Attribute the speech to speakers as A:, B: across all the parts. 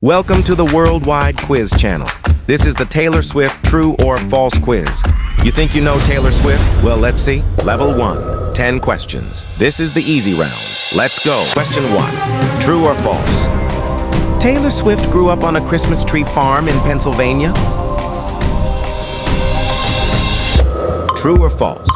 A: Welcome to the Worldwide Quiz Channel. This is the Taylor Swift True or False quiz. You think you know Taylor Swift? Well, let's see. Level 1, 10 questions. This is the easy round. Let's go. Question 1, true or false? Taylor Swift grew up on a Christmas tree farm in Pennsylvania? True or false?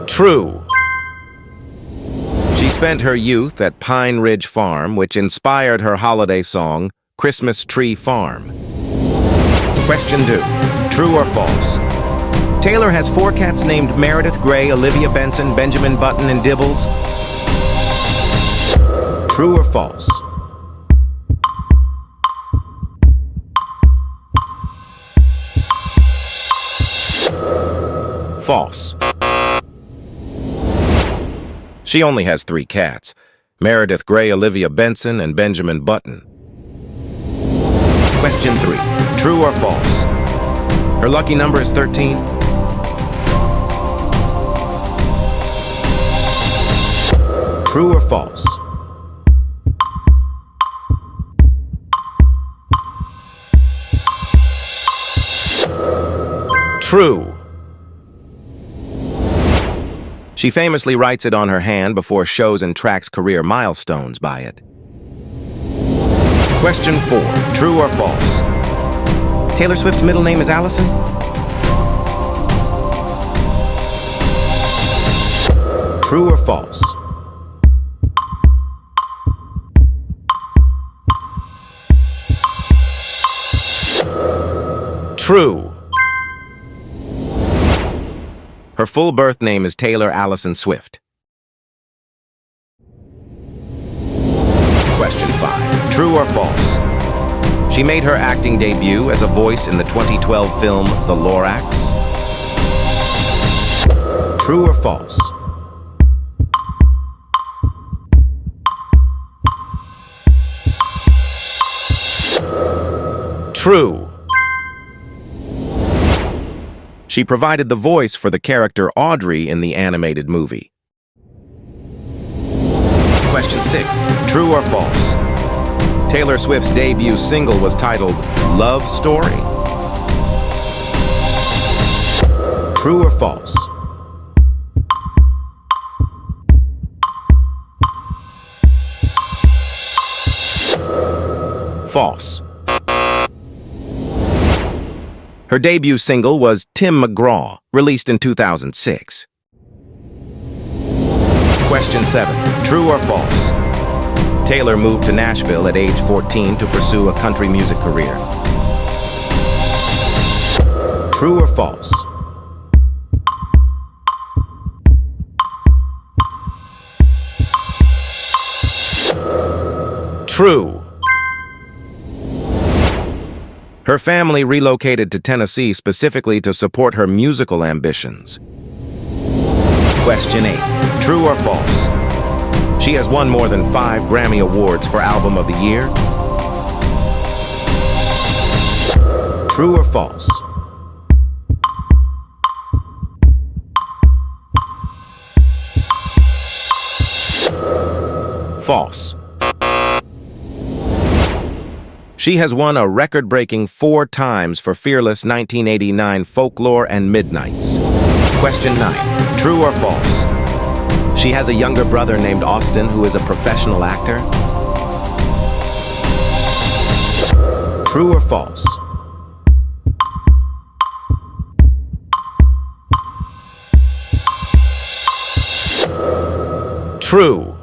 A: True. She spent her youth at Pine Ridge Farm, which inspired her holiday song, Christmas Tree Farm. Question 2. True or false? Taylor has 4 cats named Meredith Grey, Olivia Benson, Benjamin Button, and Dibbles. True or false? False. She only has 3 cats, Meredith Grey, Olivia Benson, and Benjamin Button. Question 3. True or false? Her lucky number is 13. True or false? True. She famously writes it on her hand before shows and tracks career milestones by it. Question 4. True or false? Taylor Swift's middle name is Allison? True or false? True. Her full birth name is Taylor Allison Swift. Question 5. True or false? She made her acting debut as a voice in the 2012 film The Lorax. True or false? True. She provided the voice for the character Audrey in the animated movie. Question 6. True or false? Taylor Swift's debut single was titled Love Story. True or false? False. Her debut single was Tim McGraw, released in 2006. Question 7. True or false? Taylor moved to Nashville at age 14 to pursue a country music career. True or false? True. Her family relocated to Tennessee specifically to support her musical ambitions. Question 8. True or false? She has won more than 5 Grammy Awards for Album of the Year. True or false? False. She has won a record-breaking 4 times for Fearless 1989 Folklore and Midnights. Question 9. True or false? She has a younger brother named Austin who is a professional actor. True or false? True.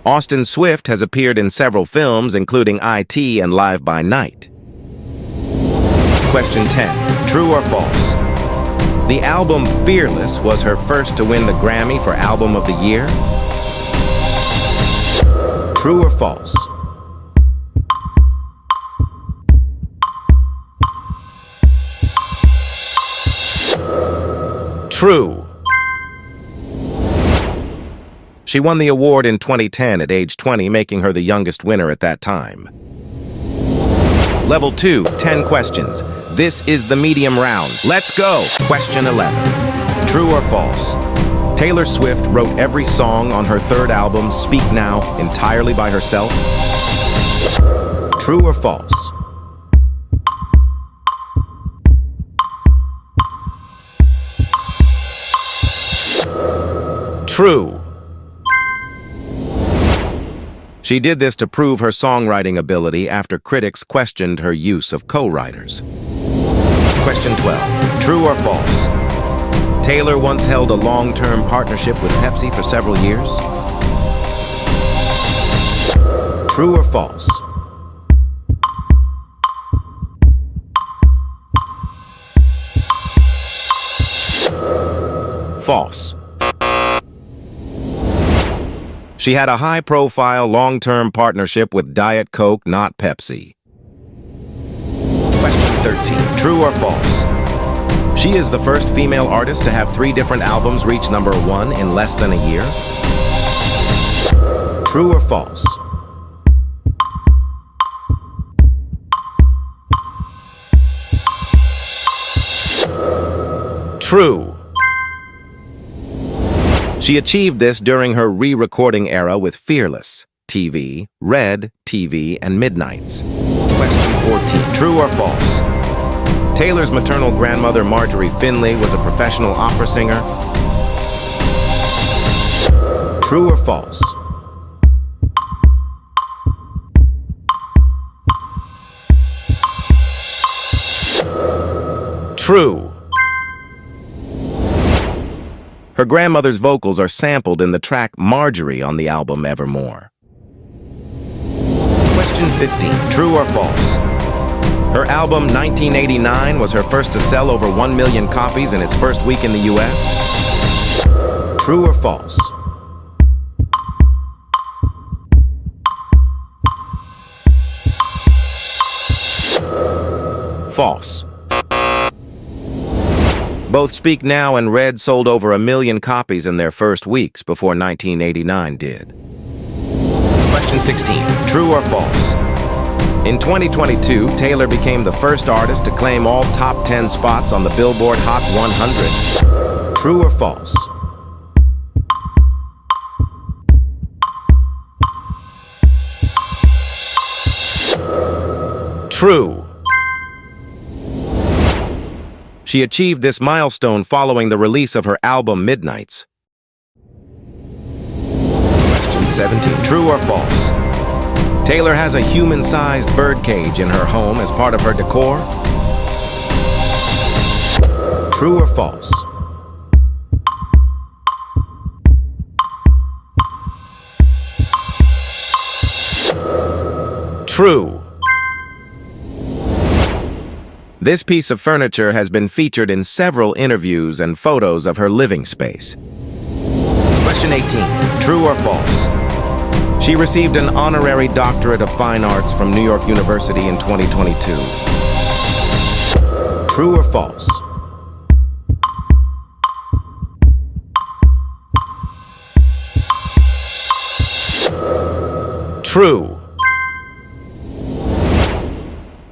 A: Austin Swift has appeared in several films, including IT and Live by Night. Question 10. True or false? The album Fearless was her first to win the Grammy for Album of the Year. True or false? True. She won the award in 2010 at age 20, making her the youngest winner at that time. Level 2, 10 questions. This is the medium round. Let's go! Question 11. True or false? Taylor Swift wrote every song on her third album, Speak Now, entirely by herself. True or false? True. She did this to prove her songwriting ability after critics questioned her use of co-writers. Question 12. True or false? Taylor once held a long-term partnership with Pepsi for several years. True or false? False. She had a high-profile, long-term partnership with Diet Coke, not Pepsi. Question 13. True or false? She is the first female artist to have 3 different albums reach #1 in less than a year. True or false? True. She achieved this during her re-recording era with Fearless, TV, Red, TV, and Midnights. Question 14. True or false? Taylor's maternal grandmother, Marjorie Finley, was a professional opera singer. True or false? True. Her grandmother's vocals are sampled in the track Marjorie on the album Evermore. Question 15. True or false? Her album 1989 was her first to sell over 1 million copies in its first week in the US. True or false? False. Both Speak Now and Red sold over 1 million copies in their first weeks before 1989 did. Question 16. True or false? In 2022, Taylor became the first artist to claim all top 10 spots on the Billboard Hot 100. True or false? True. She achieved this milestone following the release of her album Midnights. Question 17. True or false? Taylor has a human-sized birdcage in her home as part of her decor. True or false? True. This piece of furniture has been featured in several interviews and photos of her living space. Question 18. True or false? She received an honorary doctorate of fine arts from New York University in 2022. True or false? True.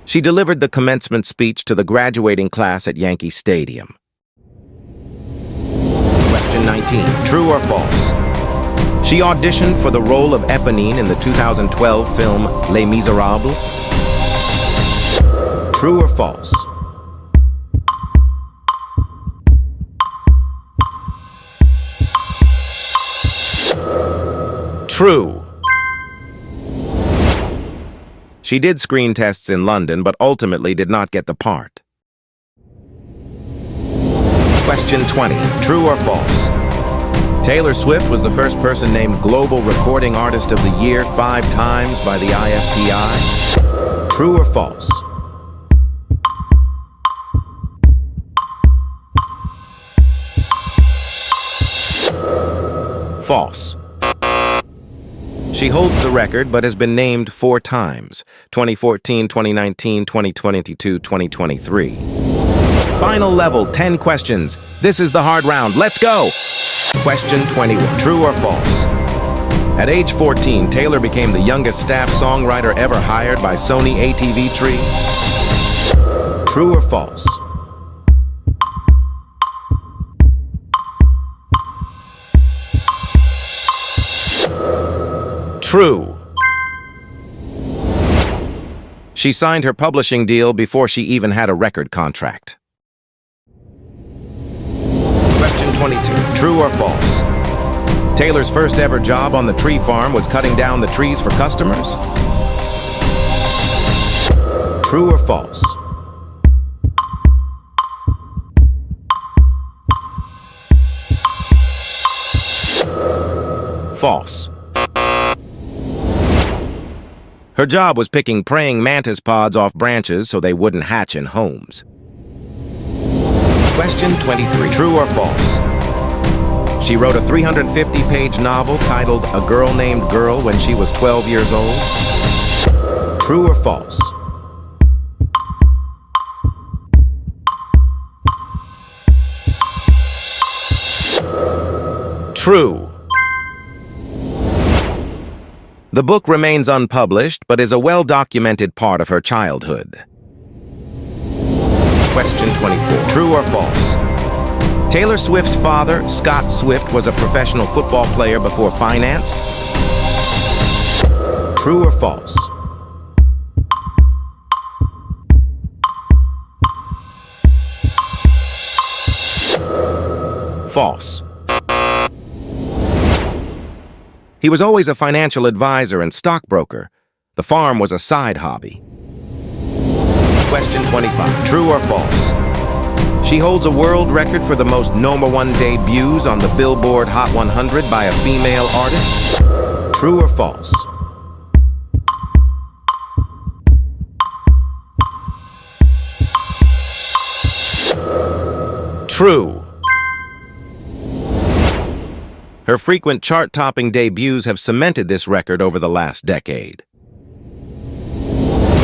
A: She delivered the commencement speech to the graduating class at Yankee Stadium. Question 19. True or false? She auditioned for the role of Eponine in the 2012 film Les Miserables. True or false? True. She did screen tests in London, but ultimately did not get the part. Question 20. True or false? Taylor Swift was the first person named Global Recording Artist of the Year 5 times by the IFPI. True or false? False. She holds the record, but has been named 4 times: 2014, 2019, 2022, 2023. Final level, 10 questions. This is the hard round. Let's go! Question 21. True or false? At age 14, Taylor became the youngest staff songwriter ever hired by Sony ATV Tree. True or false? True. She signed her publishing deal before she even had a record contract. Question 22. True or false? Taylor's first ever job on the tree farm was cutting down the trees for customers? True or false? False. Her job was picking praying mantis pods off branches so they wouldn't hatch in homes. Question 23. True or false? She wrote a 350-page novel titled A Girl Named Girl when she was 12 years old. True or false? True. The book remains unpublished, but is a well-documented part of her childhood. Question 24. True or false? Taylor Swift's father, Scott Swift, was a professional football player before finance? True or false? False. He was always a financial advisor and stockbroker. The farm was a side hobby. Question 25. True or false? She holds a world record for the most #1 debuts on the Billboard Hot 100 by a female artist? True or false? True. Her frequent chart-topping debuts have cemented this record over the last decade.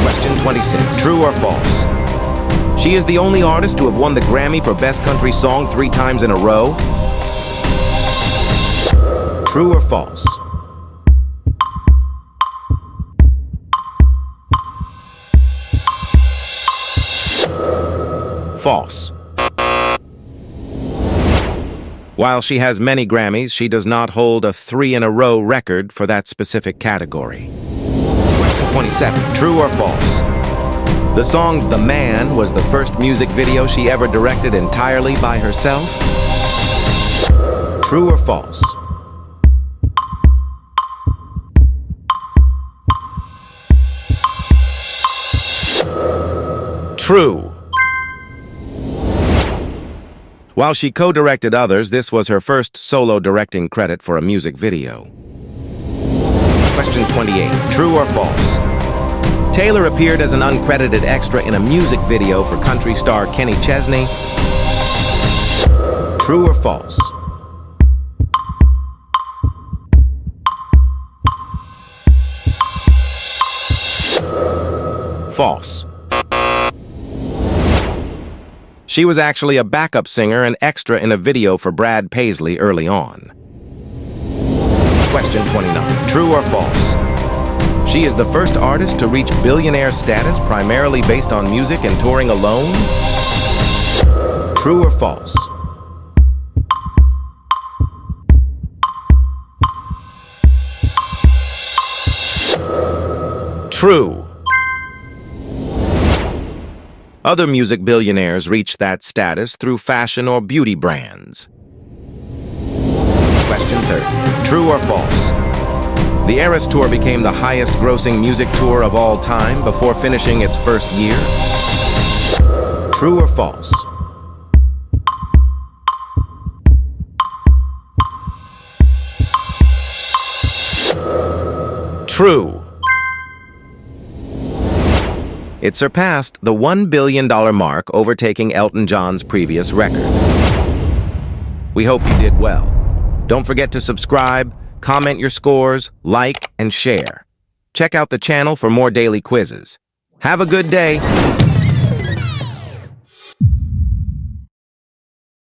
A: Question 26. True or false? She is the only artist to have won the Grammy for Best Country Song 3 times in a row. True or false? False. While she has many Grammys, she does not hold a 3-in-a-row record for that specific category. Question 27. True or false? The song The Man was the first music video she ever directed entirely by herself? True or false? True. While she co-directed others, this was her first solo directing credit for a music video. Question 28. True or false? Taylor appeared as an uncredited extra in a music video for country star Kenny Chesney. True or false? False. She was actually a backup singer and extra in a video for Brad Paisley early on. Question 29. True or false? She is the first artist to reach billionaire status primarily based on music and touring alone? True or false? True. Other music billionaires reached that status through fashion or beauty brands. Question 30. True or false? The Eras Tour became the highest-grossing music tour of all time before finishing its first year? True or false? True. It surpassed the $1 billion mark, overtaking Elton John's previous record. We hope you did well. Don't forget to subscribe, comment your scores, like, and share. Check out the channel for more daily quizzes. Have a good day.